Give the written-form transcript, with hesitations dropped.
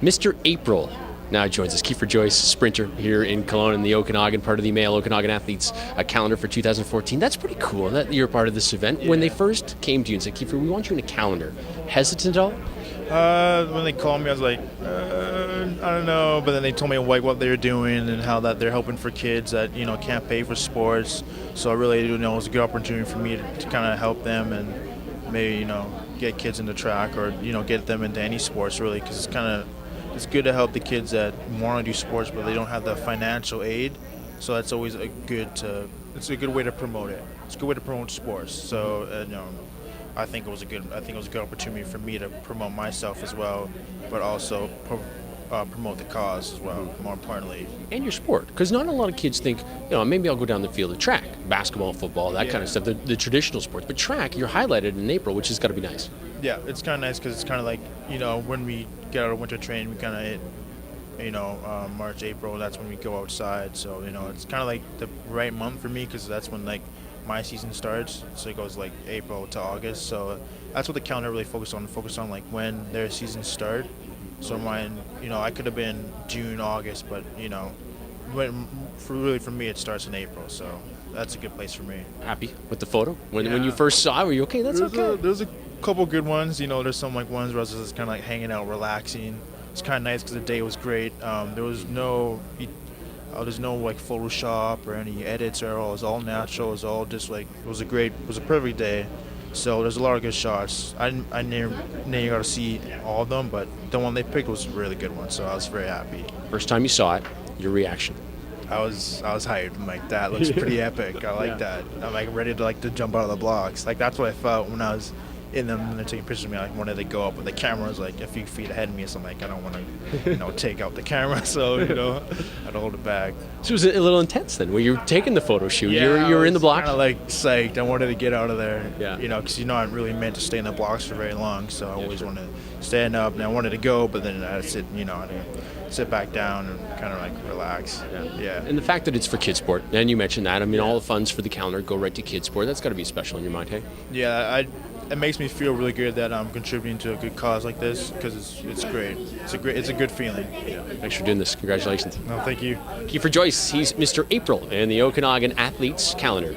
Mr. April now joins us. Keefer Joyce, sprinter here in Kelowna in the Okanagan, part of the Male Okanagan Athletes calendar for 2014. That's pretty cool that you're part of this event. When they first came to you and said, Keefer, we want you in a calendar, hesitant at all? When they called me, I was like, I don't know. But then they told me what they were doing and how that they're helping for kids that can't pay for sports. So I really it was a good opportunity for me to kind of help them and maybe get kids into track or get them into any sports really, because it's good to help the kids that want to do sports but they don't have the financial aid. So that's always it's a good way to promote it. It's a good way to promote sports. So I think it was a good opportunity for me to promote myself as well, but also promote the cause as well, more importantly. And your sport, because not a lot of kids think, maybe I'll go down the field of track, basketball, football, that kind of stuff, the traditional sports. But track, you're highlighted in April, which has got to be nice. Yeah, it's kind of nice because it's kind of like, when we get out of winter training, we kind of hit, March, April, that's when we go outside. So, it's kind of like the right month for me because that's when, my season starts. So it goes, April to August. So that's what the calendar really focused on like when their seasons start. So mine, I could have been June, August, but, for me, it starts in April. So that's a good place for me. Happy with the photo? When you first saw it, were you okay? There's a couple good ones. There's some ones where I was just kind of hanging out, relaxing. It's kind of nice because the day was great. There was there's no Photoshop or any edits or all. It was all natural. It was all just it was a perfect day. So there's a lot of good shots. I never got to see all of them, but the one they picked was a really good one. So I was very happy. First time you saw it, your reaction? I was hyped. I'm like, that looks pretty epic. I like that. I'm ready to jump out of the blocks. That's what I felt when I was in them and they're taking pictures of me. I wanted to go up, but the camera was a few feet ahead of me, so I'm I don't want to take out the camera, so I had to hold it back. So it was a little intense then when you were taking the photo shoot. Yeah, you were in the blocks? Kind of psyched. I wanted to get out of there. Yeah. Because I'm really meant to stay in the blocks for very long, so I always want to stand up and I wanted to go, but then I sit sit back down and kind of relax. Yeah. And the fact that it's for KidSport, and you mentioned that, all the funds for the calendar go right to KidSport. That's got to be special in your mind, hey? Yeah, it makes me feel really good that I'm contributing to a good cause like this because it's great. It's a good feeling. Yeah. Thanks for doing this. Congratulations. No, thank you. Keefer Joyce, he's Mr. April in the Okanagan Athletes calendar.